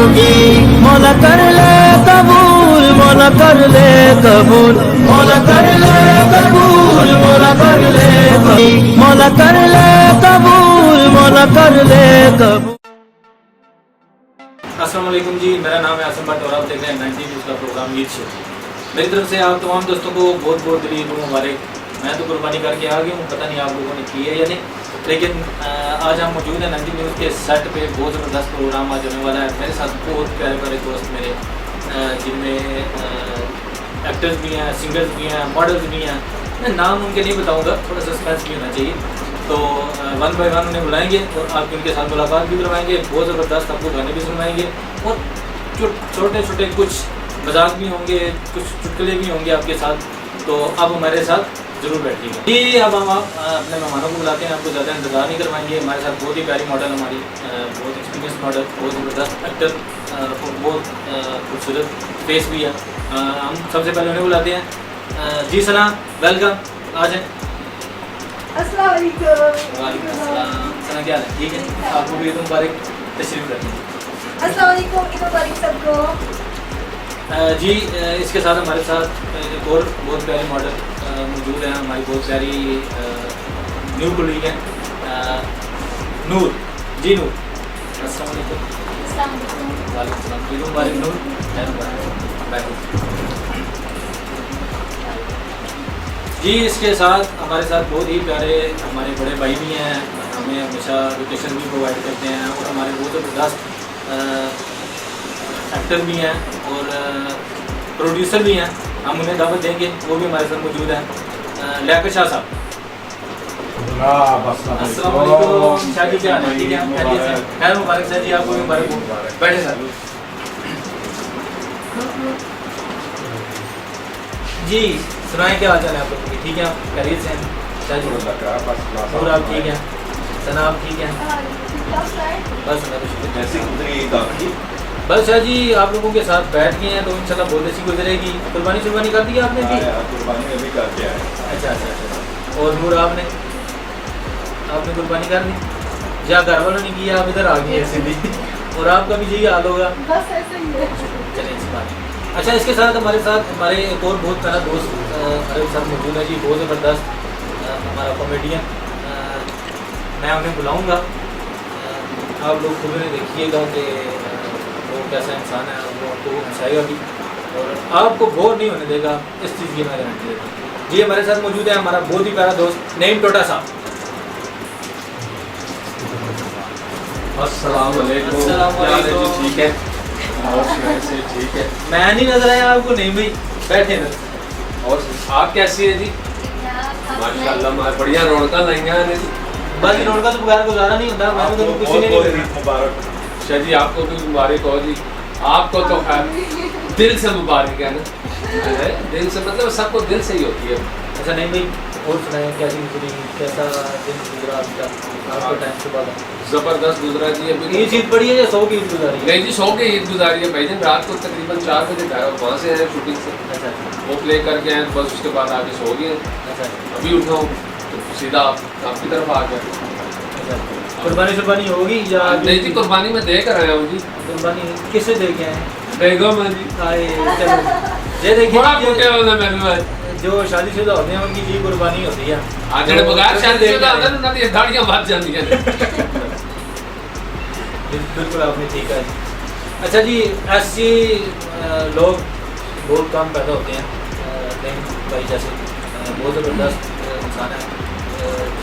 होगी। मौला कर ले कबूल, मौला कर ले कबूल, मौला कर ले कबूल, मौला कर ले कबूल, मौला कर ले कबूल, मौला कर ले कबूल। अस्सलाम वालेकुम जी, मेरा नाम है आसम भट्ट और आप देख रहे हैं 90 न्यूज़ का प्रोग्राम ईद शो। मेरी तरफ से आप तमाम दोस्तों को बहुत बहुत दिली ईद मुबारक। मैं तो कुर्बानी करके आ गया हूँ, पता नहीं आप लोगों ने की है या नहीं, लेकिन आज हम मौजूद हैं 90 न्यूज़ के सेट पे। बहुत ज़बरदस्त प्रोग्राम आज होने वाला है। मेरे साथ बहुत प्यारे प्यारे दोस्त मेरे, जिनमें एक्टर्स भी हैं, सिंगर्स भी हैं, मॉडल्स भी हैं। मैं नाम उनके नहीं बताऊँगा, थोड़ा सस्पेंस भी होना चाहिए। तो वन बाय वन उन्हें बुलाएंगे और आप उनके साथ मुलाकात भी करवाएंगे। बहुत ज़बरदस्त आपको गाने भी सुनवाएंगे और छोटे छोटे कुछ मजाक भी होंगे, कुछ चुटकुले भी होंगे आपके साथ। तो आप हमारे साथ ज़रूर बैठिएगा जी। अब हम अपने मेहमानों को बुलाते हैं, आपको ज़्यादा इंतजार नहीं करवाएंगे। हमारे साथ बहुत ही प्यारी मॉडल, हमारी बहुत एक्सपीरियंस मॉडल, बहुत ज़बरदस्त एक्टर, बहुत खूबसूरत फेस भी है। हम सबसे पहले उन्हें बुलाते हैं। जी सना, वेलकम, आ जाएँ। अस्सलाम वालेकुम। वालेकुम अस्सलाम। सना क्या हाल है? ठीक है, आपको भी ईद मुबारक, तशरीफ़ रखें। अस्सलाम वालेकुम, ईद मुबारक सबको। जी इसके साथ हमारे साथ एक और बहुत प्यारी मॉडल मौजूद है, हमारी बहुत प्यारी न्यू कुलीग है, नूर। जी नूर, अस्सलाम वालेकुम। अस्सलाम वालेकुम। वालेकुम सलाम। ईद मुबारक नूर, खैर बैठो जी। इसके साथ हमारे साथ बहुत ही प्यारे हमारे बड़े भाई भी हैं, हमें हमेशा लोकेशन भी प्रोवाइड करते हैं और हमारे बहुत ज़बरदस्त एक्टर भी हैं और प्रोड्यूसर भी हैं। हम उन्हें दावत देंगे, वो भी हमारे साथ मौजूद हैं। लियाकत शाह साहब, अस्सलाम वालेकुम। शादी क्या हाल है? ठीक है, खैरियत से? खैर मुबारक सर जी, आपको भी मुबारक हो। बैठे सर जी। सुनाएं क्या हाल चाल है आप लोगों की? ठीक है, खैरियत से हैं? शाह जी और आप ठीक हैं? सना आप ठीक हैं? बस मैं तो बस शाह जी आप लोगों के साथ बैठ गए हैं तो इंशाल्लाह बहुत अच्छी गुजरेगी। कुर्बानी शुरबानी कर दी आपने? जी कुर्बानी अभी करके आए। अच्छा। और नूर आपने कुर्बानी कर दी या घर वालों ने किया, आप इधर आ गए हैं सीधी? और आपका भी यही हाल होगा? बस ऐसे ही है। चलिए अच्छी बात है। अच्छा, इसके साथ हमारे एक और बहुत प्यारा दोस्त हमारे साथ मौजूद है जी, बहुत ज़बरदस्त हमारा कॉमेडियन। मैं उन्हें बुलाऊँगा, आप लोग खुद उन्हें देखिएगा कि वो कैसा इंसान है, वो आपको हंसाएगा भी और आपको बोर नहीं होने देगा, इस चीज़ की मैं गारंटी देता हूँ जी। हमारे साथ मौजूद है हमारा बहुत ही प्यारा दोस्त नईम टोटा साहब। अस्सलाम वालेकुम। अस्सलाम वालेकुम। ठीक है, ठीक है। मैं नहीं नजर आया आपको? नहीं भाई, बैठे ना। और आप कैसी है जी? माशाल्लाह, बढ़िया रौनक लाइया ने जी। बस रौनक तो बगैर गुजारा नहीं होता। मैं तो किसी ने नहीं करना। मुबारक शाह जी, आपको भी मुबारक हो जी। आपको तो खैर दिल से मुबारक है ना, दिल से, मतलब सबको दिल से ही होती है। अच्छा नहीं भाई, और सुनाए कैसी गुजरी, कैसा दिन गुजरा आपका? आपका टाइम से बाद जबरदस्त गुजरा जी। अभी ये चीज़ पड़ी है या 100 की ईद गुजारी है? नहीं जी, 100 की ईद गुजारी है भाई दिन। रात को तकरीबन 4 बजे घर वहाँ से आए शूटिंग से, अच्छा वो प्ले करके आए, बस उसके बाद आके सो गए। अच्छा अभी उठा हूँ तो सीधा आपकी तरफ आ गया। अच्छा। कुर्बानी शुरबानी होगी या नहीं जी, कुर्बानी में दे कर आया हूँ जी। कुर्बानी किससे दे के आए हैं? बेगम है जी। आए चलो ये देखिए बड़ा कुटे वाला मेरे में जो शादीशुदा होते हैं उनकी जी कुर्बानी होती है। आज जड़े बगैर शादीशुदा होते हैं ना, ये दाढ़ियां बात जाती हैं। बिल्कुल आपने ठीक है। अच्छा जी, ऐसी लोग बहुत कम पैदा होते हैं, नहीं भाई जैसे बहुत ज़बरदस्त इंसान है,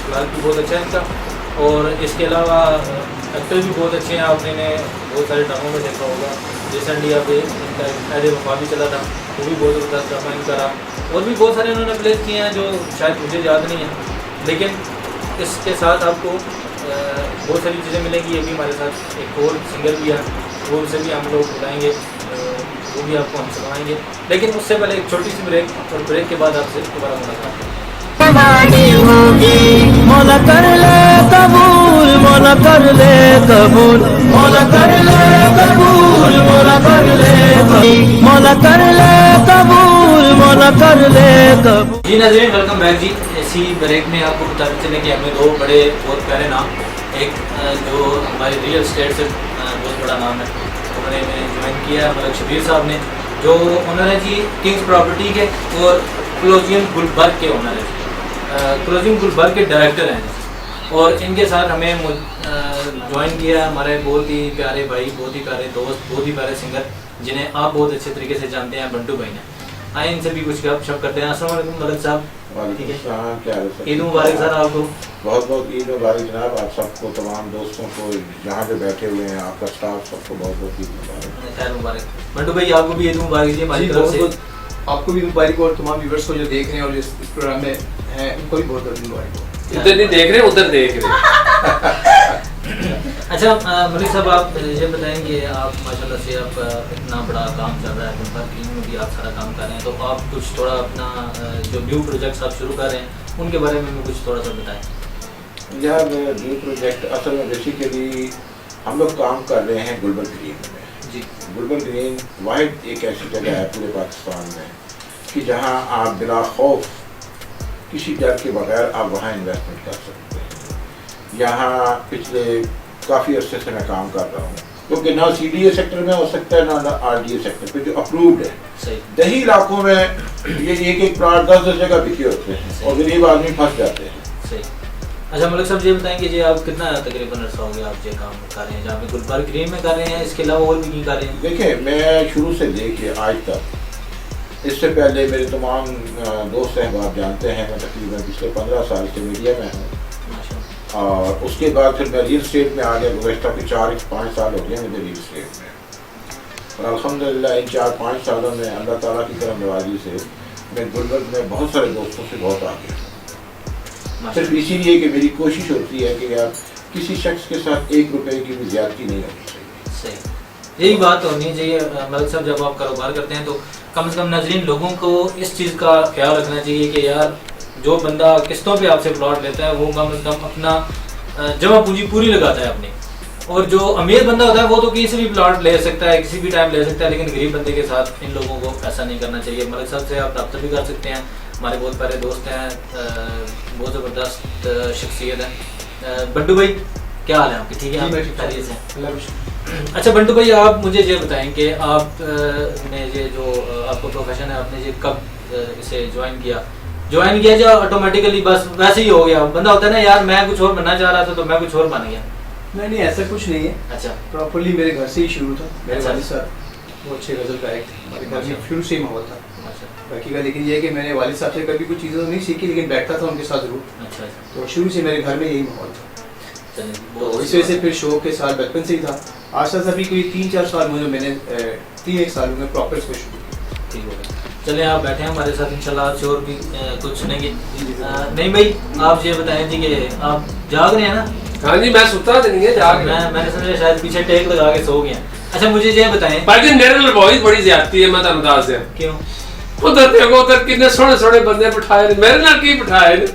फिलहाल भी बहुत अच्छा है इनका। और इसके अलावा एक्टर भी बहुत अच्छे हैं, आपने बहुत सारे ड्रामों में देखा होगा। रिसेंटली अब इनका ऐड वफा भी चला था, वो भी बहुत ज़बरदस्त ड्रामा इनका रहा। और भी बहुत सारे इन्होंने प्ले किए हैं जो शायद मुझे याद नहीं है, लेकिन इसके साथ आपको बहुत सारी चीज़ें मिलेंगी। ये भी हमारे साथ एक और सिंगर भी है, वो उनसे भी हम लोग बुलाएंगे, वो भी आपको हम सुनाएंगे। लेकिन उससे पहले एक छोटी सी ब्रेक, और ब्रेक के बाद आपसे दोबारा मुलाकात होगी। मौला कर ले कबूल, मौला कर ले कबूल, मौला कर ले कबूल, मौला कर ले कबूल, मौला कर ले कबूल, मौला कर ले कबूल। जी नाज़रीन, वेलकम बैक जी। इसी ब्रेक में आपको बताते चले कि हमें दो बड़े बहुत प्यारे नाम, एक जो हमारे रियल स्टेट से बहुत बड़ा नाम है, उन्होंने ज्वाइन किया मलिक शबीर साहब ने, जो ओनर है जी किंग्स प्रॉपर्टी के और क्लोजियम गुलबर्ग के ओनर है, क्लोजियम गुलबर्ग के डायरेक्टर हैं। और इनके साथ हमें ज्वाइन किया हमारे बहुत ही प्यारे भाई, बहुत ही प्यारे दोस्त, बहुत ही प्यारे सिंगर जिन्हें आप बहुत अच्छे तरीके से जानते हैं, बंटू भाई ने। आए इनसे भी कुछ गपशप करते हैं। अस्सलाम वालेकुम मलिक साहब। ठीक है, ईद मुबारक सर आपको। बहुत बहुत ईद मुबारक जनाब, आप सबको, तमाम दोस्तों को जहाँ पे बैठे हुए हैं, आपका स्टाफ, सबको बहुत बहुत ईद मुबारक। खैर मुबारक। बंटू भाई आपको भी ईद मुबारक जी हमारी तरफ से। आपको भी मुबारक और तमाम व्यूअर्स को जो देख रहे हैं और इस प्रोग्राम में हैं उनको भी बहुत बहुत मुबारक। इधर नहीं देख रहे, उधर देख रहे। अच्छा मलिक साहब, आप ये बताएंगे, आप माशाल्लाह से आप इतना बड़ा काम चल रहा है, गुलबर्ग में भी आप सारा काम कर रहे हैं, तो आप कुछ थोड़ा अपना जो न्यू प्रोजेक्ट्स आप शुरू कर रहे हैं उनके बारे में कुछ थोड़ा सा बताएं। यार न्यू प्रोजेक्ट असल में बेसिकली हम लोग काम कर रहे हैं गुलबर्ग ग्रीन में जी। गुलबर्ग ग्रीन वाहिद एक ऐसी जगह है पूरे पाकिस्तान में कि जहाँ आप बिला खौफ किसी डर के बगैर आप वहाँ इन्वेस्टमेंट कर सकते हैं। यहाँ पिछले काफ़ी अरसे से मैं काम कर रहा हूँ, क्योंकि ना CDA सेक्टर में हो सकता है ना RDA सेक्टर पे जो अप्रूव्ड है। सही। दही इलाकों में ये एक एक प्लाट 10-10 जगह बिके होते हैं और गरीब आदमी फंस जाते हैं। सही। अच्छा मलिक साहब ये बताएंगे जी, आप कितना तकरीबन अर्सा हो गया आप ये काम कर रहे हैं जहाँ पे गुलबर्ग ग्रीन में कर रहे हैं, इसके अलावा और भी नहीं कर रहे हैं? देखिए, मैं शुरू से लेके आज तक, इससे पहले मेरे तमाम दोस्त अहबाब जानते हैं, मैं तकरीबन पिछले 15 साल से मीडिया में हूँ, और उसके बाद फिर मैं रियल स्टेट में आ गया। गुज़श्ता के 4-5 साल हो गए मुझे रियल स्टेट में, और अल्हम्दुलिल्लाह इन 4-5 सालों में अल्लाह ताला की करम नवाजी से मैं गुलबर्ग में बहुत सारे दोस्तों से बहुत आगे हूँ। सिर्फ इसीलिए कि मेरी कोशिश होती है कि यार किसी शख्स के साथ 1 रुपये की भी ज़्यादती नहीं होनी चाहिए। सही, यही बात होनी चाहिए मलिक साहब। जब आप कारोबार करते हैं तो कम से कम नाज़रीन लोगों को इस चीज़ का ख्याल रखना चाहिए कि यार जो बंदा किस्तों पे आपसे प्लॉट लेता है वो कम से कम अपना जमा पूंजी पूरी लगाता है अपनी, और जो अमीर बंदा होता है वो तो किसी भी प्लॉट ले सकता है, किसी भी टाइम ले सकता है, लेकिन गरीब बंदे के साथ इन लोगों को ऐसा नहीं करना चाहिए। मलिक साहब से आप रब्ता भी कर सकते हैं, हमारे बहुत प्यारे दोस्त हैं, बहुत ज़बरदस्त शख्सियत है। बंटू भाई क्या हाल है आपके? ठीक है, आप खैरियत से? अच्छा बंटू भाई, आप मुझे ये बताएं कि आप ने ये जो आपका प्रोफेशन है, आपने ये कब इसे ज्वाइन किया जो ऑटोमेटिकली बस वैसे ही हो गया? बंदा होता है ना यार, मैं कुछ और बनना चाह रहा था तो मैं कुछ और बन गया। नहीं, ऐसा कुछ नहीं है। अच्छा। प्रॉपर्ली मेरे घर से ही शुरू था। मेरे अच्छा। वालिद साहब वो अच्छे गज़ल गायक थे, हमारे घर में शुरू से ही माहौल था। अच्छा बाकी का लेकिन ये है कि मैंने वालिद साहब से कभी कुछ चीज़ें तो नहीं सीखी, लेकिन बैठता था उनके साथ जरूर। अच्छा। तो शुरू से मेरे घर में यही माहौल था, चलिए, तो बहुत इस वजह से फिर शौक के साथ बचपन से ही था। आज तक अभी कोई 3-4 साल मुझे मैंने 3-1 साल में प्रॉपर इसको शुरू किया। ठीक हो गया। चलिए आप बैठे हैं हमारे साथ, इंशाल्लाह आपसे और भी कुछ सुनेंगे। नहीं भाई, आप ये बताएं जी कि आप जाग रहे हैं ना? हाँ जी, मैं सुता नहीं है, जाग रहा हूं। मैंने समझा शायद पीछे टेक लगा के सो गए हैं। अच्छा मुझे ये बताएं, पर मेरे नाल बहुत बड़ी ज्यादती है, मैं तुहानू दस दियां। क्यों? उधर देखो, उधर कितने सोहने सोहने बंदे बिठाए ने, मेरे नाल की बिठाए ने।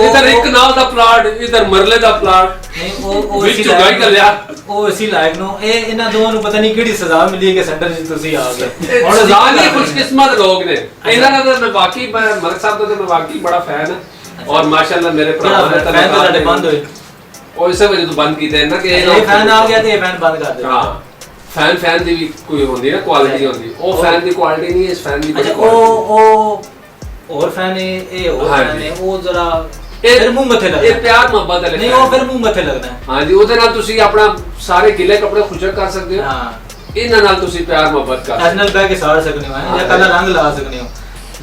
इधर एक नाल दा प्लाट, इधर मरले दा प्लाट, नहीं ਉਹ ਵਿੱਚ ਇਸੀ ਚੁਗਾਈ ਕਰ ਲਿਆ। ਉਹ ਇਸੀ ਲਾਇਕ ਨੂੰ ਇਹ ਇਹਨਾਂ ਦੋਵਾਂ ਨੂੰ ਪਤਾ ਨਹੀਂ ਕਿਹੜੀ ਸਜ਼ਾ ਮਿਲੀ ਕਿ ਸੈਂਟਰ 'ਚ ਤੁਸੀਂ ਆ ਗਏ। ਹੁਣ ਜ਼ਾਨੀ खुशकिस्मत लोग ने। इन्हां दा मैं वाकई मलिक साहब दा मैं वाकई बड़ा फैन है, और माशाल्लाह मेरे भरा ने फैन तो ਸਾਡੇ ਬੰਦ ਹੋਏ, और इसे वजह तो बंद कीते ना कि ਇਹ ਫੈਨ ਆ ਗਿਆ ਤੇ ਇਹ ਫੈਨ ਬੰਦ ਕਰ ਦੇ। हां, फैन दी भी कोई होंदी ना क्वालिटी होंदी, ओ फैन दी क्वालिटी नहीं है, इस फैन दी अच्छा क्वालिटी। ਉਹ ਹੋਰ ਫੈਨ ਹੈ, ਇਹ ਹੋਰ ਫੈਨ ਹੈ, ਉਹ ਜ਼ਰਾ ਫਿਰ ਮੂੰਹ ਮੱਥੇ ਲੱਗਦਾ। ਇਹ ਪਿਆਰ ਮੁਹੱਬਤ ਹੈ, ਨਹੀਂ ਉਹ ਫਿਰ ਮੂੰਹ ਮੱਥੇ ਲੱਗਦਾ ਹੈ। ਹਾਂਜੀ, ਉਹਦੇ ਨਾਲ ਤੁਸੀਂ ਆਪਣਾ ਸਾਰੇ ਗਿੱਲੇ ਕੱਪੜੇ ਖੁਸ਼ਕ ਕਰ ਸਕਦੇ ਹੋ। ਹਾਂ, ਇਹਨਾਂ ਨਾਲ ਤੁਸੀਂ ਪਿਆਰ ਮੁਹੱਬਤ ਕਰ ਸਕਦੇ ਐਸਨਲ ਬੈ ਕੇ ਸਾੜ ਸਕਦੇ ਹੋ, ਜਾਂ ਕੱਲਾ ਰੰਗ ਲਾ ਸਕਦੇ ਹੋ।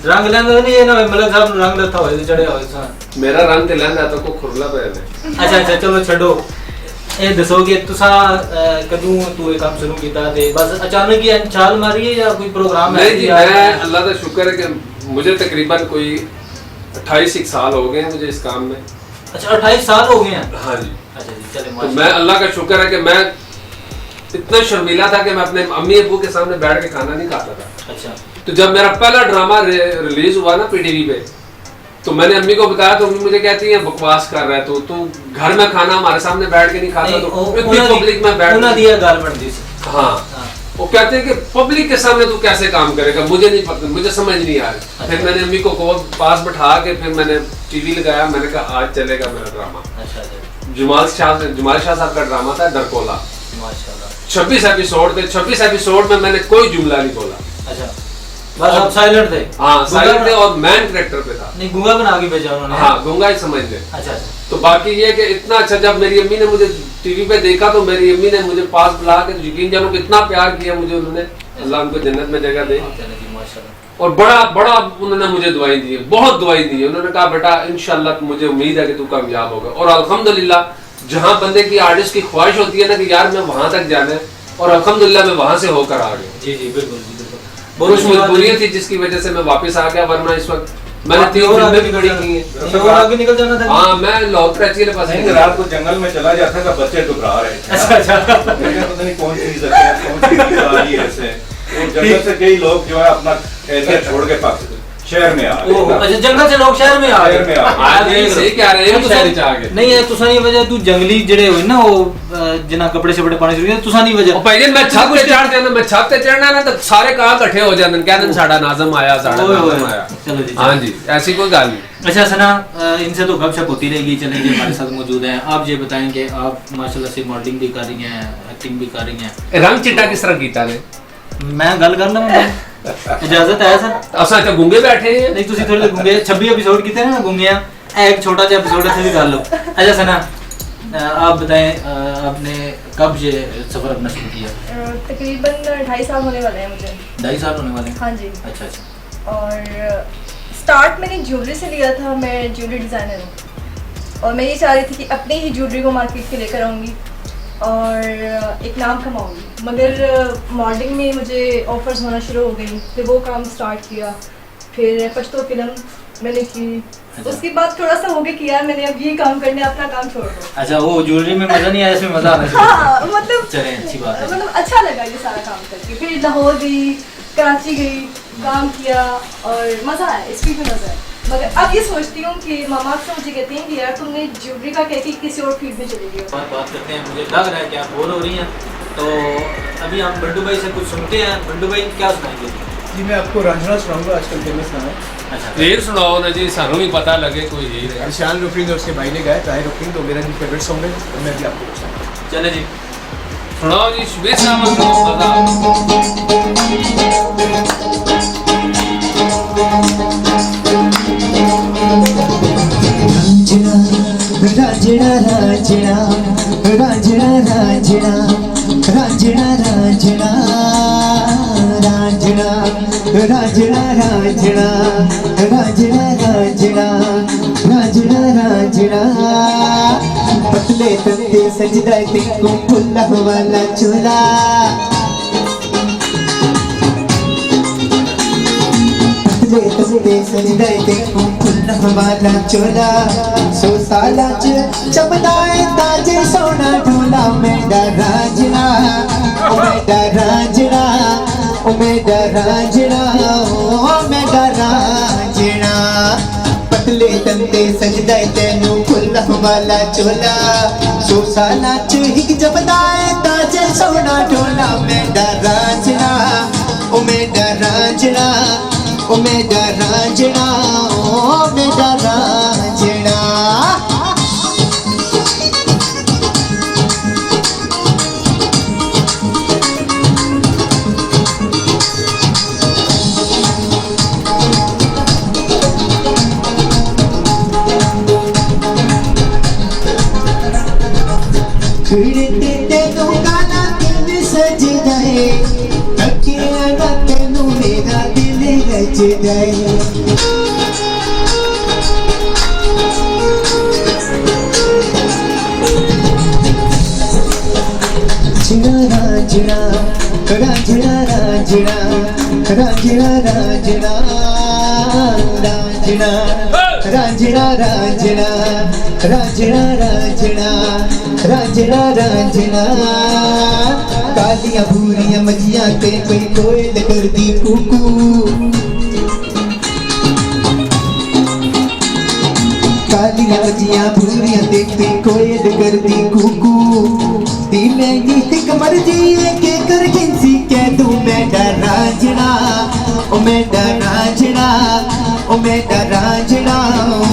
ਰੰਗ ਲੈਂਦਾ ਨਹੀਂ ਇਹ ਨਾ ਮਲਿਕ ਸਾਹਿਬ ਨੂੰ ਰੰਗ ਲੱਥਾ ਹੋਏ ਤੇ ਚੜਿਆ ਹੋਏ ਸਾਂ। ਹੋ। ਮੇਰਾ ਰੰਗ ਤੇ ਲੈਂਦਾ ਤਾਂ ਕੋ ਖੁਰਲਾ ਪਿਆ ਨੇ। ਅੱਛਾ ਚਲੋ ਛੱਡੋ, ਇਹ ਦੱਸੋ ਕਿ ਤੁਸੀਂ ਕਦੋਂ ਤੂੰ ਇਹ ਕੰਮ ਸ਼ੁਰੂ ਕੀਤਾ ਤੇ ਬਸ ਅਚਾਨਕ ਹੀ ਛਾਲ ਮਾਰੀ ਹੈ ਜਾਂ ਕੋਈ ਪ੍ਰੋਗਰਾਮ है? नहीं जी, मैं अल्लाह का शुक्र है कि मुझे तकरीबन कोई 28 साल हो गए हैं मुझे इस काम में। अच्छा 28 साल हो गए हैं? हाँ जी। अच्छा जी, चले तो माशाल्लाह। मैं अल्लाह का शुक्र है कि मैं इतना शर्मीला था कि मैं अपने अम्मी अबू के सामने बैठ के खाना नहीं खाता था। अच्छा। तो जब मेरा पहला ड्रामा रिलीज हुआ ना PTV पे, तो मैंने अम्मी को बताया, तो अम्मी मुझे कहती है बकवास कर रहा है तू घर में खाना हमारे सामने बैठ के नहीं खाता, तो इतनी पब्लिक में बैठ उन्हें दिया गाल बनती थी। हाँ, वो कहते हैं कि पब्लिक के सामने तू कैसे काम करेगा, मुझे नहीं पता, मुझे समझ नहीं आ रही। फिर मैंने अम्मी को पास बैठा के फिर मैंने TV लगाया, मैंने कहा आज चलेगा मेरा ड्रामा। अच्छा। जमाल शाह साहब का ड्रामा था डरकोला। माशाल्लाह। 26 एपिसोड थे, 26 एपिसोड में मैंने कोई जुमला नहीं बोला। अच्छा, बस आप साइलेंट थे? हाँ साइलेंट थे और मैन कैरेक्टर पे था। नहीं, गूंगा बना के भेजा उन्होंने? हाँ गूंगा ही समझ ले। अच्छा अच्छा। तो बाकी ये कि इतना अच्छा, जब मेरी अम्मी ने मुझे टीवी पे देखा तो मेरी अम्मी ने मुझे पास बुला के यकीन जानो कितना प्यार किया मुझे उन्होंने, अल्लाह उनको जन्नत में जगह दे। और बड़ा बड़ा उन्होंने मुझे दुआएं दी, बहुत दुआएं दी। उन्होंने कहा बेटा इंशाल्लाह मुझे उम्मीद है कि तू कामयाब होगा। और अल्हम्दुलिल्लाह जहाँ बंदे की आर्टिस्ट की ख्वाहिश होती है ना कि यार मैं वहां तक जाना है, और अल्हम्दुलिल्लाह मैं वहां से होकर आ गया। जी जी बिल्कुल जी बिल्कुल। कुछ मजबूरियां थी जिसकी वजह से मैं वापस आ गया, वरना इस वक्त मैंने 3 फिल्में भी खड़ी की हैं। और आगे निकल जाना था। हाँ मैं लाहौर कराची के पास रात को जंगल में चला जाता था, बच्चे टुकरा रहे थे। अच्छा अच्छा। पता नहीं कौन चीज है, कौन सी चीज आ रही है ऐसे। तो जंगल से कई लोग जो है अपना एरिया छोड़ के पास शहर में आ गए। अच्छा, जंगल से लोग शहर में आ शहर में आ गए। सही कह रहे हैं, शहर च आ गए। नहीं है तुसा नहीं वजह, तू जंगली जड़े हुए ना वो जिन्ना कपड़े शपड़े पाने शुरू किए, तुसा नहीं वजह। भाई मैं छत पे चढ़ जाना, मैं छत पे चढ़ना ना तो सारे कहां इकट्ठे हो जाते हैं, कहते हैं साडा नाज़म आया, साडा नाज़म आया। चलो जी। हां जी, ऐसी कोई गल नहीं। अच्छा सना, इनसे तो गपशप होती रहेगी, चलेंगे हमारे साथ मौजूद हैं। आप ये बताएं कि आप माशाल्लाह से मॉडलिंग भी कर रही हैं, एक्टिंग भी कर रही हैं। रंग चिट्टा किस तरह कीता ने? मैं गल कर लवां, इजाजत है सर? असा तो गूंगे बैठे हैं। नहीं तुसी थोड़े गूंगे 26 एपिसोड कितने ना गूंगे हैं, एक छोटा सा एपिसोड है, कर लो। अच्छा सना, आप बताएं आपने कब ये सफर अपना शुरू किया? तकरीबन 2.5 साल होने वाले हैं मुझे। 2.5 साल होने वाले हैं? हाँ जी। अच्छा अच्छा। और स्टार्ट मैंने ज्वेलरी से लिया था, मैं ज्वेलरी डिज़ाइनर हूँ और मैं ये चाह रही थी कि अपनी ही ज्वेलरी को मार्केट में लेकर आऊँगी और एक नाम कमाऊँगी। मगर मॉडलिंग में मुझे ऑफर्स होना शुरू हो गई, फिर वो काम स्टार्ट किया, फिर पश्तो फिल्म मैंने की। अच्छा। उसके बाद थोड़ा सा हो गया कि यार मैंने अब ये काम करने, अपना काम छोड़ दो। अच्छा, वो ज्वेलरी में मजा नहीं आया, इसमें मजा आना शुरू? हाँ मतलब चलें, अच्छी बात है। मतलब अच्छा लगा ये सारा काम करके। फिर लाहौर गई, कराची गई, काम किया और मज़ा आया, इसमें भी मज़ा है। मगर अब ये सोचती हूँ कि मामा अक्सर मुझे कहते हैं कि यार तुमने ज्वेलरी का कहती किसी और फील्ड में चली गई हो। बात करते हैं, मुझे लग रहा है कि आप बोर हो रही हैं, तो अभी हम बंडू भाई से कुछ सुनते हैं। बंडू भाई क्या सुनाएंगे? जी मैं आपको रांझना सुनाऊंगा, आजकल फेमस गाना है। अच्छा, हीर सुनाओ ना जी, सानू भी पता लगे कोई हीर है। निशान रुकरिंग और उसके भाई ने गाया, ताहिर रुकरिंग, तो मेरा भी फेवरेट सॉन्ग है और मैं भी आपको पसंद। चले जी सुनाओ जी, शुभे सामन को मजा। रांझना रांझना रांझना रांझना रांझना रांझना रांझना रांझना रांझना रांझना रांझना रांझना रांझना पतले तंदे सजदा तेको फुल्ला वाला चोला सजदा तेको फुल्ला वाला चोला 100 साला च चमदाए ताजे सोना ढोला मेरा रांझना ओ मेरा रांझना ओ मेरा रांझना ओ मेरा रांझना पतले तंते सजदा तेनु फुल्ला वाला चोला 100 साला च हिक जमदाए ताजे सोना ढोला मेरा रांझना ओ मेरा रांझना ओ मेरा रांझना ओ मेरा रांझना। खिड़ते तेनू गाना दिल सज जाए, तकिया ना तेनू मेरा दिल रच जाए। रांझना रांझना रांझना रांझना रांझना रांझना रांझना रांझना रांझना रांझना रांझना रांझना कालियां भूरियां मजियां ते कोई कोयल करदी कुकू कालियां मजियां भूरियां ते कोई कोयल करदी कुकू दिले नी कमर जी के कर किसी कह दूं मेरा रांझना ओ मेरा रांझना ओ मेरा रांझना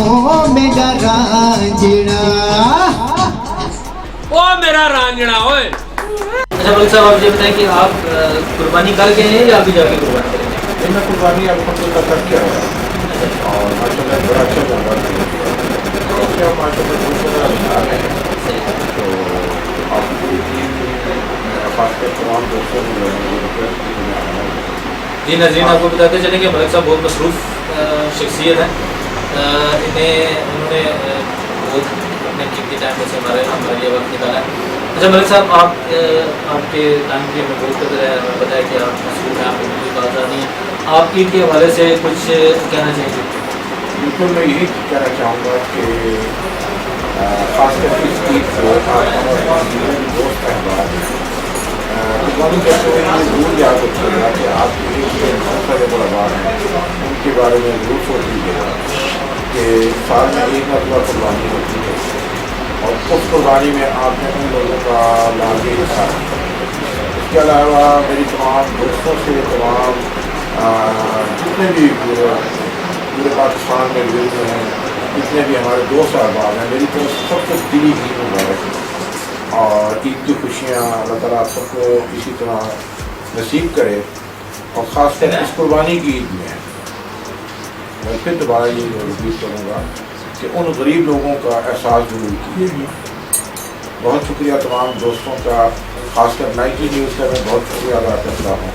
ओ मेरा रांझना ओ मेरा रांझना ओए अच्छा मलिक साहब आप ये बताएं कि आप कुर्बानी करके हैं या अभी जाके कुर्बानी करेंगे? मैं कुर्बानी अल्हम्दुलिल्लाह करके आया और माशाल्लाह बड़ा अच्छा जानवर है और क्या माशाल्लाह दूसरा बना रहे हैं। तो आप पूरी टीम खासकर तमाम दोस्तों को रिक्वेस्ट की है। जी नाज़रीन, आपको बताते चलें कि मलिक साहब बहुत मसरूफ़ शख्सियत है। उन्होंने बहुत अपने कीमती टाइम में से हमारे लिए वक्त निकाला है। अच्छा मलिक साहब, आपके टाइम की हमें बहुत कदर है। हमें पता है कि आप मसरूफ़ हैं, आपको कोई बात नहीं है। आप ईद के हवाले से कुछ कहना चाहेंगे? बिल्कुल, मैं यही कहना चाहूँगा कि खासकर इस ईद को दोस्त अहबाब कुर्बानी करते हुए ये जरूर याद रखिएगा कि आपके एक बहुत सारे मुलाकात हैं, उनके बारे में जरूर सोच लीजिएगा कि साल में एक मरतबा कुर्बानी होती है और उस कुर्बानी में आपने उन लोगों का लागे हिस्सा। इसके अलावा मेरी तमाम दोस्तों से तमाम जितने भी पूरे पाकिस्तान में बुजुर्ग हैं, जितने भी हमारे दोस्त अहबाब हैं, मेरी तरफ सबको दिली ईद मुबारक है और ईद की खुशियाँ अल्लाह ताला आप सबको इसी तरह नसीब करे। और ख़ासकर इस कुर्बानी की ईद में मैं फिर दोबारा ये रिपीट करूँगा कि उन गरीब लोगों का एहसास जरूर कीजिए। बहुत शुक्रिया तमाम दोस्तों का, ख़ासकर 90 न्यूज़ का मैं बहुत शुक्रिया अदा करता हूँ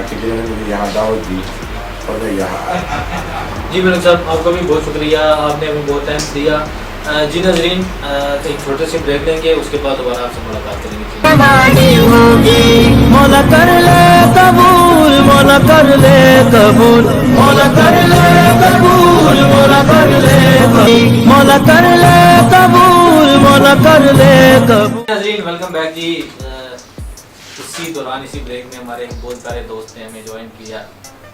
कि जिन्होंने मुझे यहाँ दावत दी और मैं यहाँ आया। जी मलिक साहब, आपका भी बहुत शुक्रिया, आपने हमें बहुत टाइम दिया। जी नाज़रीन, एक छोटे से ब्रेक लेंगे, उसके बाद दोबारा आपसे मुलाकात करेंगे। मौला कर ले कबूल, मौला कर ले कबूल, मौला कर ले कबूल, मौला कर ले कबूल, मौला कर ले कबूल, मौला कर ले कबूल। नाज़रीन, वेलकम बैक जी। इसी दौरान इसी ब्रेक में हमारे बहुत सारे दोस्त ने हमें ज्वाइन किया।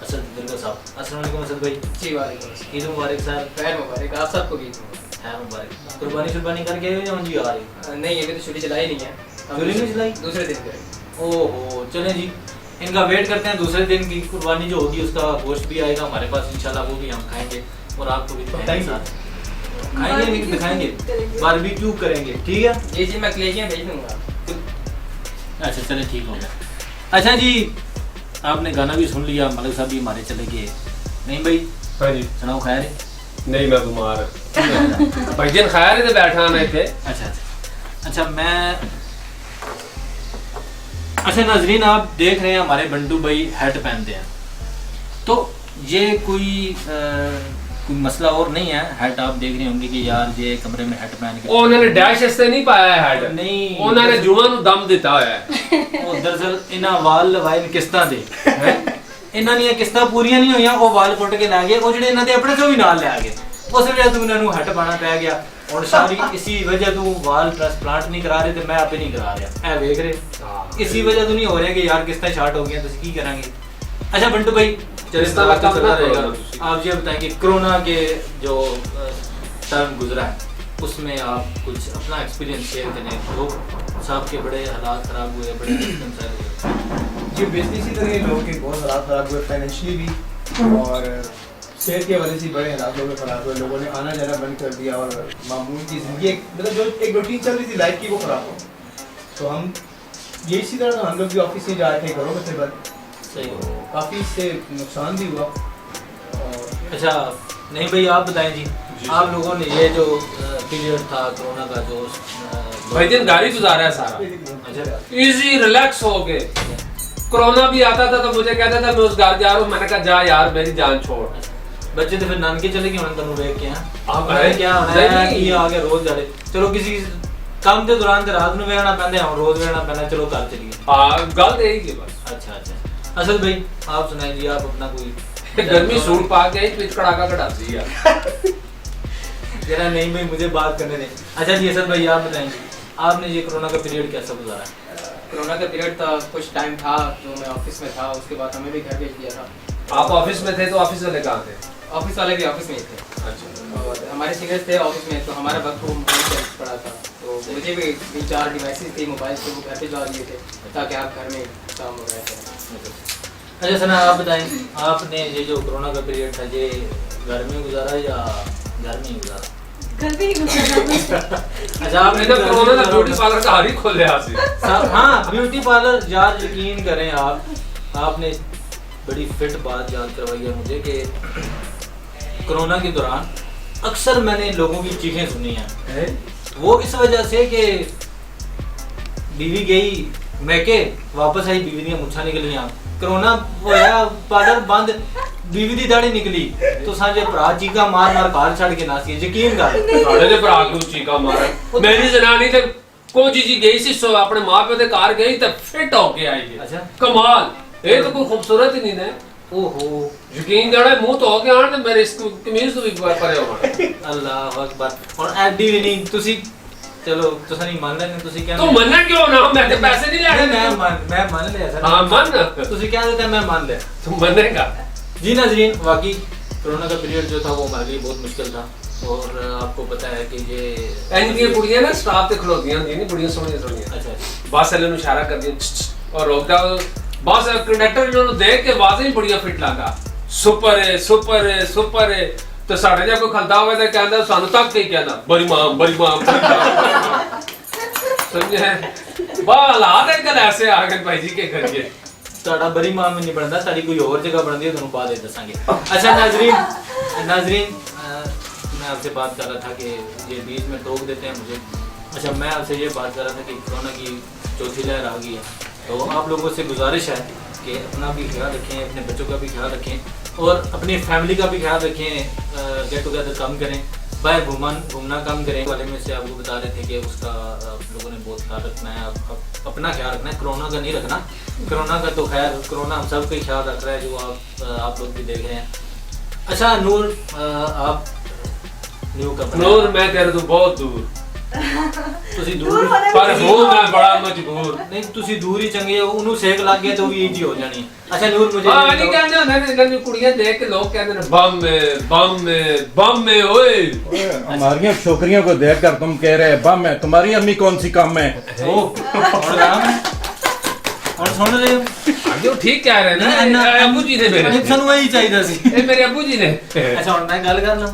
असद दुर्गा साहब, अस्सलाम वालेकुम असद भाई। जी वालेकुम। ईद मुबारक सर। खैर मुबारक, आप सबको भी है मुबारक। कुर्बानी शुर्बानी करके आए हो या जी आ रही? नहीं, अभी तो छुट्टी चलाई नहीं है। छुट्टी नहीं चलाई? दूसरे दिन करेंगे। ओहो, चलें जी, इनका वेट करते हैं। दूसरे दिन की कुर्बानी जो होगी उसका गोश्त भी आएगा हमारे पास इंशाल्लाह, वो भी हम खाएंगे और आपको भी दिखाएंगे, साथ खाएंगे नहीं दिखाएंगे, बारबेक्यू करेंगे, ठीक है? जी जी, मैं कलेजियाँ भेज दूँगा। अच्छा चलें, ठीक हो गया। अच्छा जी, आपने गाना भी सुन लिया, मलिक साहब भी हमारे चले गए। नहीं भाई? हाँ जी। सुनाओ, खैर है? नहीं, मैं बीमार भाईजान खैर है, बैठा नहीं थे। अच्छा मैं अच्छा नाजरीन, आप देख रहे हैं हमारे बंटू भाई हैट पहनते हैं, तो ये कोई मसला और नहीं है। हैट आप देख रहे होंगे कि यार ये कमरे में हैट पहन के उन्होंने डैश से नहीं पाया है हैट, नहीं उन्होंने जुआ नु दम दिता है। ਉਹ ਦਰਅਸਲ ਇਹਨਾਂ ਵਾਲ ਲਵਾਏ ਨੇ ਕਿਸ਼ਤਾਂ ਦੇ ਇਹਨਾਂ ਦੀਆਂ ਕਿਸ਼ਤਾਂ ਪੂਰੀਆਂ ਨਹੀਂ ਹੋਈਆਂ, ਉਹ ਵਾਲ ਕੁੱਟ ਕੇ ਲੈ ਗਏ, ਉਹ ਜਿਹੜੇ ਇਹਨਾਂ ਦੇ ਆਪਣੇ ਤੋਂ ਵੀ ਨਾਲ ਲੈ ਗਏ, ਉਸ ਵਜ੍ਹਾ ਤੋਂ ਇਹਨਾਂ ਨੂੰ ਹਟ ਪਾਣਾ ਪੈ ਗਿਆ। ਹੁਣ ਸਾਰੀ ਇसी ਵਜ੍ਹਾ ਤੋਂ ਵਾਲ ਟ੍ਰਾਂਸਪਲਾਂਟ ਨਹੀਂ ਕਰਾ ਰਹੇ ਤੇ ਮੈਂ ਆਪੇ ਨਹੀਂ ਕਰਾ ਰਿਹਾ, ਇਹ ਵੇਖ ਰਹੇ इसी वजह तो नहीं हो रहा कि यार किस्तें शार्ट हो गई तो की करेंगे। अच्छा बंटू भाई, चलता रहेगा, आप ये बताएं कि कोरोना के जो टर्म गुजरा है उसमें आप कुछ अपना एक्सपीरियंस शेयर करें। लोग साहब के बड़े हालात ख़राब हुए, बड़े जी बेसिकली इसी तरह लोगों के बहुत हालात ख़राब हुए, फाइनेंशियली भी और सेहत के वजह से बड़े हालात लोगों के ख़राब हुए। लोगों ने आना जाना बंद कर दिया और मामूली की ज़िंदगी मतलब जो एक रूटीन चल रही थी लाइफ की वो ख़राब हो। तो हम ये इसी तरह तो हम लोग भी ऑफिस से जा रहे थे, घरों में थे, बस सही हो, काफ़ी इससे नुकसान भी हुआ। अच्छा नहीं भाई, आप बताएं जी, आप लोगों ने ये जो पीरियड था कोरोना का जो भाई दिन गाड़ी गुजारा है सारा, अच्छा इजी रिलैक्स हो गए। कोरोना भी आता था तो मुझे कहता था मैं उस घर जा रहा हूँ, मैंने कहा जा यार मेरी जान छोड़। बच्चे तो फिर नानके चले गए उन्होंने तनु देख के आप क्या ये आ गया रोज जा रहे, चलो किसी काम के दौरान तो रात में वेखना पैंदा है, रोज वेखना पैंदा, चलो घर चलिए। हां गल यही है बस। अच्छा अच्छा असल भाई आप सुनाइए जी, आप अपना कोई गर्मी सूट पा के पिच कड़ाका कटाती यार जरा नहीं भाई मुझे बात करने दें। अच्छा जी असल भाई आप बताएंगे, आपने ये कोरोना का पीरियड कैसा गुजारा? कोरोना का पीरियड था, कुछ टाइम था जो मैं ऑफिस में था, उसके बाद हमें भी घर भेज दिया था। आप ऑफिस में थे तो ऑफिस वाले कहाँ थे? ऑफिस वाले भी ऑफिस में ही थे। अच्छा। और हमारे सीनियर्स थे ऑफिस में, तो हमारा वर्क फ्रॉम होम पड़ा था, तो मुझे भी 4 डिवाइसेस थी मोबाइल से, वो घर पे जा लिए थे ताकि आप घर में काम हो रहे थे। अच्छा सना आप बताएं, आपने ये जो कोरोना का पीरियड था ये घर में गुजारा या घर में ही गुजारा? घर पे ही घुसा था। अच्छा आपने मैंने कोरोना का ब्यूटी पार्लर का हारी खोल लिया सी। हाँ ब्यूटी पार्लर यार यकीन करें आप, आपने बड़ी फिट बात याद करवाई है मुझे कि कोरोना के दौरान अक्सर मैंने लोगों की चीखें सुनी हैं, वो इस वजह से कि बीवी गई मैके वापस आई, बीवी दी मुछा निकलियां, कोरोना होया पार्लर बंद, बीवी दी दाढ़ी निकली तो साजे भरा चीका मार मार घर छड़ के नासी। यकीन कर साढ़े दे भरा क्यों चीका मारा, मेरी जनानी ते कोई चीज़ गई सी सो अपने माँ प्यो दे घर गई ते फिट होके आई है। अच्छा कमाल, ये तो कोई खूबसूरत ही नहीं है। ओहो यकीन करना मुंह तो हो गया आने मेरे इस कमीज तो भी परे हो अल्लाह अकबर। और एडी भी नहीं तुसी, चलो तुसा नहीं मान लेने, तुसी क्या तो मनना क्यों ना, मैं तो पैसे नहीं लेने। मैं मान लिया सर। हाँ मान, तुसी क्या देते मैं मान लिया। तुम मनेगा। जी नाज़रीन, वाकई कोरोना का पीरियड जो था वो हमारे लिए बहुत मुश्किल था और आपको पता है कि ये इनकी कुड़ियां ना स्टाफ ते खलोतियां होंदी नहीं, बड़ियां सोहणियां सोहणियां। अच्छा बस वाले नु इशारा कर दिया और रोकदा, बस कंडक्टर इन्होंने देख के आवाज़ें ही बड़ियां फिट लगा, सुपर है सुपर है सुपर है। तो साढ़े जब कोई खलता हुआ तो कहता सानू तक ही कहना बड़ी मां समझे। बा हालात आजकल ऐसे आ गए भाई जी के करिए। ਤੁਹਾਡਾ बड़ी मां में नहीं बनता, साड़ी कोई और जगह बनती है ਤੁਹਾਨੂੰ ਬਾਅਦ ਵਿੱਚ ਦੱਸਾਂਗੇ। अच्छा नाज़रीन मैं आपसे बात कर रहा था कि ये बीच में टोक देते हैं मुझे। अच्छा मैं आपसे ये बात कर रहा था कि कोरोना की चौथी लहर आ गई है, तो आप लोगों से गुजारिश है कि अपना भी ख्याल रखें, अपने बच्चों का भी ख्याल रखें और अपनी फैमिली का भी ख्याल रखें। गेट टुगेदर कम करें, बाहर घूमना कम करें। वाले में से आपको बता रहे थे कि उसका आप लोगों ने बहुत ख्याल रखना है, अपना ख्याल रखना है, कोरोना का नहीं रखना। कोरोना का तो खैर कोरोना हम सब का ही ख्याल रख रहा है, जो आप लोग भी देख रहे हैं। अच्छा नूर आप न्यू कमरा नूर मैं तेरे तो बहुत दूर ਤੁਸੀਂ ਦੂਰ पर हूं मैं बड़ा मजबूर। नहीं ਤੁਸੀਂ ਦੂਰ ਹੀ ਚੰਗੇ ਹੋ, ਉਹਨੂੰ ਸੇਕ ਲੱਗ ਗਿਆ ਤਾਂ ਉਹ ਵੀ ਈਜੀ ਹੋ ਜਾਣੀ। अच्छा नूर मुझे हां नहीं कहने होंदे ने कुड़ियां देख के लोग कहते ने बम में ओए हमारी छोकरियों को देखकर तुम कह रहे बम है, तुम्हारी अम्मी कौन सी कम है? और सुन रहे हो जो ठीक कह रहे हैं ना अबू जी ने मेरे ਸਾਨੂੰ ਇਹੀ ਚਾਹੀਦਾ ਸੀ। ये मेरे अबू जी ने। अच्छा ਹੁਣ ਮੈਂ ਗੱਲ ਕਰ ਲਾਂ।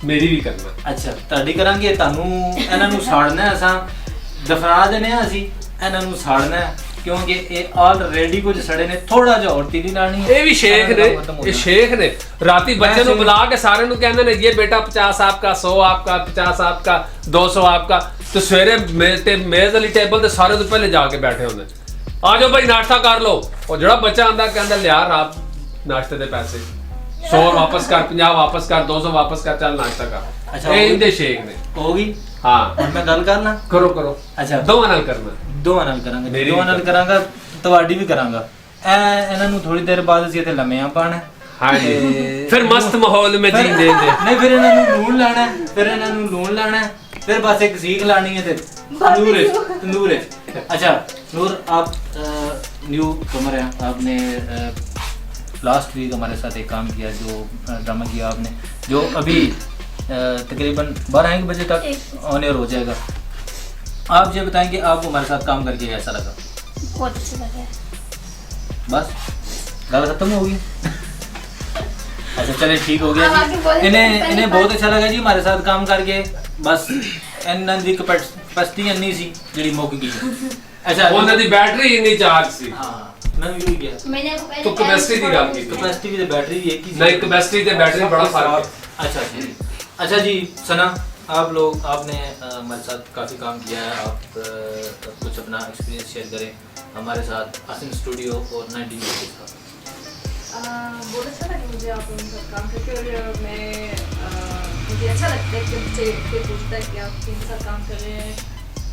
मेरी भी करना। ਅੱਛਾ ਤੁਹਾਡੀ ਕਰਾਂਗੇ, ਤੁਹਾਨੂੰ ਇਹਨਾਂ ਨੂੰ ਸਾੜਨਾ ਹੈ, ਅਸਾਂ ਦਫਨਾ ਦੇਣੇ ਆ, ਅਸੀਂ ਇਹਨਾਂ ਨੂੰ ਸਾੜਨਾ ਹੈ क्योंकि ये ऑलरेडी कुछ सड़े ने, थोड़ा जिहा और तीली लानी है। ये भी शेख ने, ये शेख ने राती बच्चे नु बुला के सारे नु कहंदे ने ये बेटा 50 आपका 100 आपका 50 आपका 200 आपका, तो सवेरे मेज वाली टेबल ते सारे तो पहले जाके बैठे होंदे आ जाओ भाई नाश्ता कर लो, और जेड़ा बच्चा आंदा कहंदा लिया रात नाश्ते दे पैसे 100 वापस कर 50 वापस कर 200 वापस कर, चल नाश्ता कर। अच्छा ये इनदे शेख ने होगी। हां ਹੁਣ ਮੈਂ ਗੱਲ ਕਰਨਾ करो करो। अच्छा दोवां नाल करना, ਦੋਵਾਂ ਨਾਲ ਕਰਾਂਗੇ, ਮੇਰੀ ਦੋਵਾਂ ਨਾਲ ਕਰਾਂਗਾ, ਤੁਹਾਡੀ ਵੀ ਕਰਾਂਗਾ। ਇਹਨਾਂ ਨੂੰ ਥੋੜੀ ਦੇਰ ਬਾਅਦ ਅਸੀਂ ਇੱਥੇ ਲੰਮਿਆਂ ਪਾਣਾ। हाँ जी फिर मस्त माहौल में जीन दे दे। नहीं फिर ਇਹਨਾਂ ਨੂੰ ਲੂਣ ਲਾਣਾ, ਫਿਰ ਇਹਨਾਂ ਨੂੰ ਲੂਣ ਲਾਣਾ, ਫਿਰ बस एक सीख लानी है तंदूर है। अच्छा नूर आप न्यू कमर हैं, आपने लास्ट वीक हमारे साथ एक काम किया, जो ड्रामा किया आपने, जो अभी तकरीबन 12-1 बजे तक ऑन एयर हो जाएगा। आप ये बताएं कि आपको हमारे साथ काम करके कैसा लगा? बहुत अच्छा लगा। बस गल खत्म हो गई। अच्छा चले ठीक हो गया अब आगे जी। बोलें, इन्हें बहुत अच्छा लगा जी हमारे साथ काम करके। बस इन्हां दी कैपेसिटी इन्नी सी जिहड़ी मुक गई। अच्छा ਉਹਨਾਂ ਦੀ बैटरी इन्नी चार्ज सी। हां मैं भी गया मैंने आपको पहले तो कैपेसिटी की गल की कैपेसिटी भी बैटरी भी एक ही नहीं, कैपेसिटी ते बैटरी बड़ा फर्क है। अच्छा जी सना, आप लोग आपने हमारे साथ काफ़ी काम किया है, आप कुछ अपना एक्सपीरियंस शेयर करें हमारे साथ आसिम स्टूडियो और 90 न्यूज़ के साथ। बहुत अच्छा लगा मुझे आप लोगों के साथ काम करके, और मुझे अच्छा लगता है कि मुझसे कोई पूछता है कि आप किन के साथ काम कर रहे हैं,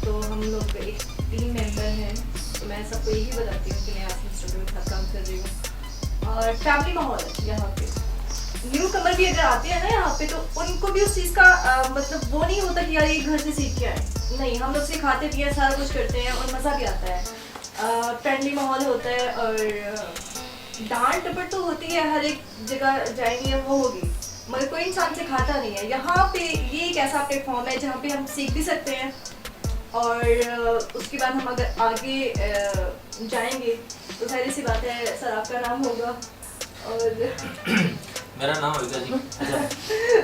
तो हम लोग एक टीम मेंबर हैं, तो मैं सबको यही बताती हूँ कि मैं आसिम स्टूडियो के साथ काम कर रही हूँ। और फैमिली माहौल है यहाँ पे, न्यू कमर भी अगर आते हैं ना यहाँ पे, तो उनको भी उस चीज़ का मतलब वो नहीं होता कि यार ये घर से सीख के आए, नहीं, हम लोग सिखाते भी हैं, सारा कुछ करते हैं और मज़ा भी आता है। फ्रेंडली माहौल होता है और डांट डपट तो होती है, हर एक जगह जाएंगे वो होगी, मगर कोई इंसान सिखाता नहीं है। यहाँ पे ये एक ऐसा प्लेटफॉर्म है जहाँ पे हम सीख भी सकते हैं, और उसके बाद हम अगर आगे जाएंगे तो सारी सी बात है, सर आपका नाम होगा और मेरा नाम होगा जी। अच्छा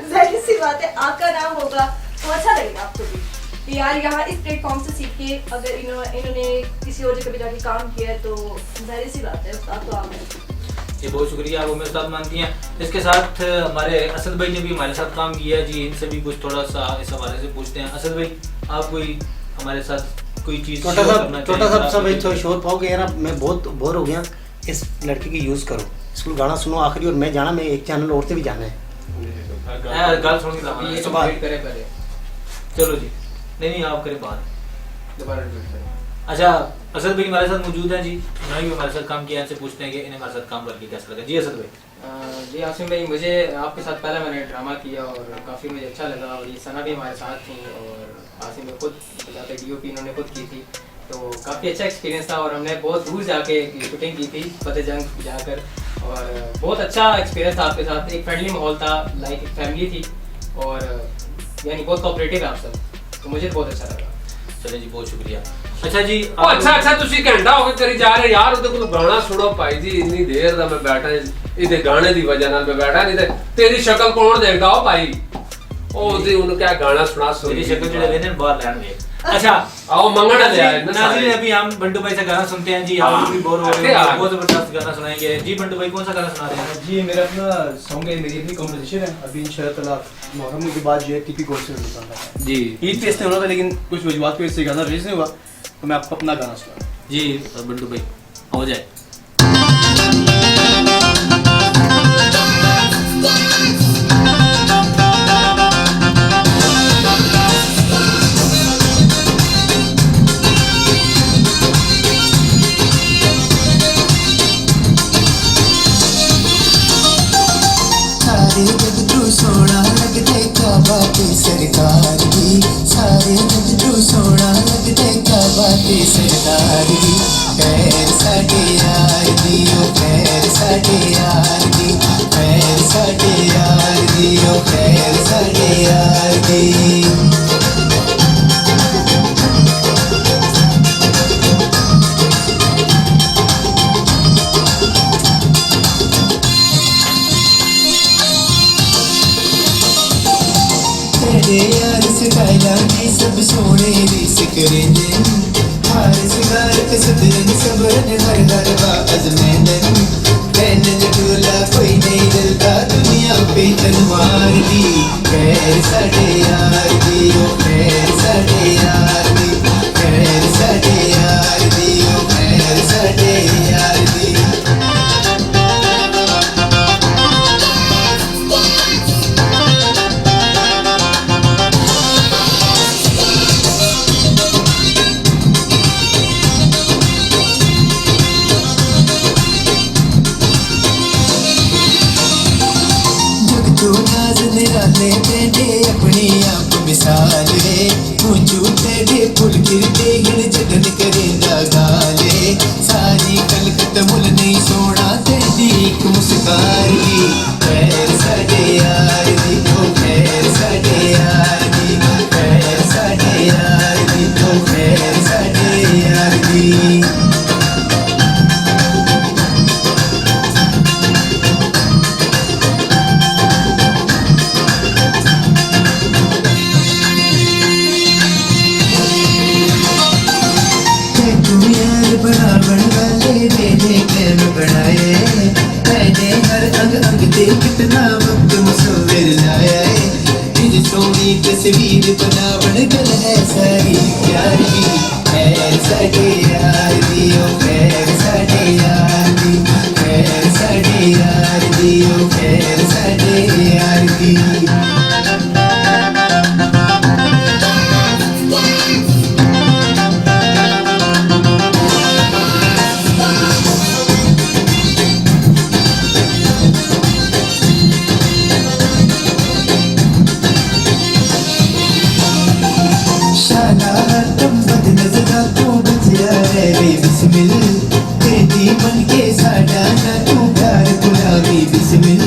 सारी सी बात है, आपका नाम होगा, तो अच्छा लगेगा आपको भी कि यार यहाँ इस प्लेटफॉर्म से सीख के अगर इन्होंने किसी और जगह पे जाके काम किया है तो जाहिर सी बात है उस्ताद तो आप हैं। जी बहुत शुक्रिया, वो मेरे उस्ताद मानती हैं। इसके साथ हमारे असद भाई ने भी हमारे साथ काम किया है जी, इनसे भी कुछ थोड़ा सा इस हवाले से पूछते हैं। असद भाई आप कोई हमारे साथ कोई चीज़ छोटा सा भाई थोड़ा शोर पाओगे यार, मैं बहुत बोर हो गया। इस लड़के की यूज़ करो, इसको गाना सुनो आखिरी, और मैं जाना, मैं एक चैनल और से भी जाना है। गाल सुन के ये तो बात करे पहले। चलो जी, नहीं आप करें बात दोबारा रिपीट करें। अच्छा असद भाई हमारे साथ मौजूद हैं जी, उन्होंने भी हमारे साथ काम किया, इनसे पूछते हैं कि इन्हें हमारे साथ काम करके कैसा लगा। जी असद भाई। जी आसिम भाई, मुझे आपके साथ पहले मैंने ड्रामा किया और काफ़ी मुझे अच्छा लगा, और ये सना भी हमारे साथ थी और आसिम भाई खुद बताते DOP इन्होंने खुद की थी, तो काफ़ी अच्छा एक्सपीरियंस था। और हमने बहुत दूर जाके शूटिंग की थी फतेह जंग जाकर, और बहुत अच्छा एक्सपीरियंस था आपके साथ। एक फ्रेंडली माहौल था, लाइक एक फैमिली थी, और यानी बहुत कोऑपरेटिव है आप सब, तो मुझे बहुत अच्छा लगा। चले जी बहुत शुक्रिया। अच्छा जी अच्छा ਤੁਸੀਂ ਘੰਟਾ ਹੋ ਕੇ ਕਰੀ ਜਾ ਰਹੇ ਯਾਰ, ਉਹਦੇ ਕੋਲ ਗਾਣਾ ਸੁਣੋ ਭਾਈ ਜੀ, ਇੰਨੀ ਦੇਰ ਦਾ ਮੈਂ ਬੈਠਾ ਇਹਦੇ ਗਾਣੇ ਦੀ ਵਜ੍ਹਾ ਨਾਲ ਮੈਂ ਬੈਠਾ, ਨਹੀਂ ਤੇ ਤੇਰੀ ਸ਼ਕਲ ਕੌਣ ਦੇਖਦਾ ਉਹ ਭਾਈ, ਉਹ ਉਹਦੀ ਉਹਨੂੰ ਕਿਆ ਗਾਣਾ ਸੁਣਾ तेरी शक्ल जो लेने बाहर लैंड में। अच्छा आओ मंगल ले आए ना नाज़रीन, अभी हम बंटू भाई से गाना सुनते हैं जी, हम भी बोर हो रहे हैं, बहुत जबरदस्त गाना सुनाएंगे जी। बंटू भाई कौन सा गाना सुना रहे हैं? जी मेरा अपना सॉन्ग है, मेरी अपनी कॉम्पोजिशन है, अभी इंशाल्लाह ताला मुहर्रम के बाद जो है TP कोर्स से निकलना है जी। ईद पे इसने होना था लेकिन कुछ वजूहत की वजह से गाना रिलीज नहीं हुआ, तो मैं आपको अपना गाना सुना जी। बंटू भाई हो जाए। सारे जग तू सोना लगदे काबा ते सरकार दी, सारे जग तू सोना लगदे काबा ते सरकार दी, पैर साडे यार दी ओ पैर साडे यार दी, पैर साडे यार दी ओ पैर साडे यार दी। यार सिखाया ने सब सोने रीस करेंदे, हार सिगार के सदरन सबरन हर हर बाज मैंदन, बैनन डोला कोई नहीं डरता दुनिया पे तलवार दी, पैर साडे यार दी ओ पैर साडे यार दी, पैर साडे यार दी ओ पैर साडे यार दी। निराले तेरे अपनी आप मिसाल है, झूठे फुल गिरते गिर जतन करेंदा गाले, सारी कलकत मुल नहीं सोना तेरी एक मुस्कान दी, पैर साडे यार दी ओ पैर साडे यार दी, पैर साडे यार दी ओ पैर साडे यार दी। कितना वक्त मुसव्विर लाया है, तुझ सोनी तस्वीर बनावन गल है सारी प्यार की, पैर साडे यार दी ओ पैर साडे यार दी, पैर साडे यार दी ओ पैर साडे यार दी। बिस्मिल तेरी मन के साडा ना तू प्यार गुलाबी बिस्मिल,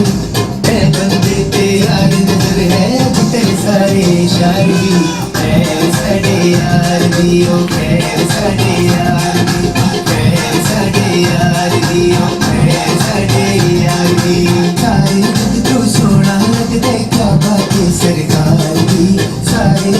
ऐ बंदे ते यार नजर है अब तेरे सारे शायरी, पैर साडे यार दी ओ पैर साडे यार दी, पैर साडे यार दी ओ पैर साडे यार दी। सारे जग तू सोना लगदे काबा ते सरकार दी, सारे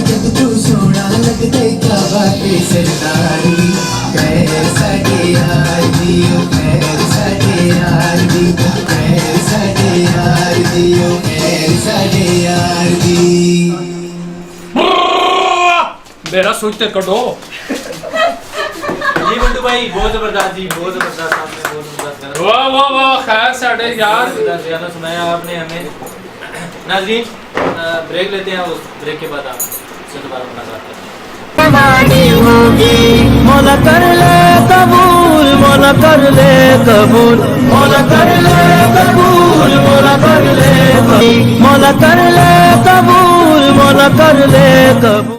मेरा सोचते कटो। जी बंटू भाई बहुत जबरदस्त जी, बहुत जबरदस्त, आपने बहुत जबरदस्त गाना, वाह वाह वाह, खैर साढ़े यार जबरदस्त गाना सुनाया आपने हमें। नाज़रीन ब्रेक लेते हैं, उस ब्रेक के बाद आपसे दोबारा मुलाकात करते हैं। मौला कर ले कबूल, मौला कर ले कबूल, मौला कर ले कबूल, मौला कर ले कबूल, मौला कर ले कबूल, मौला कर ले कबूल।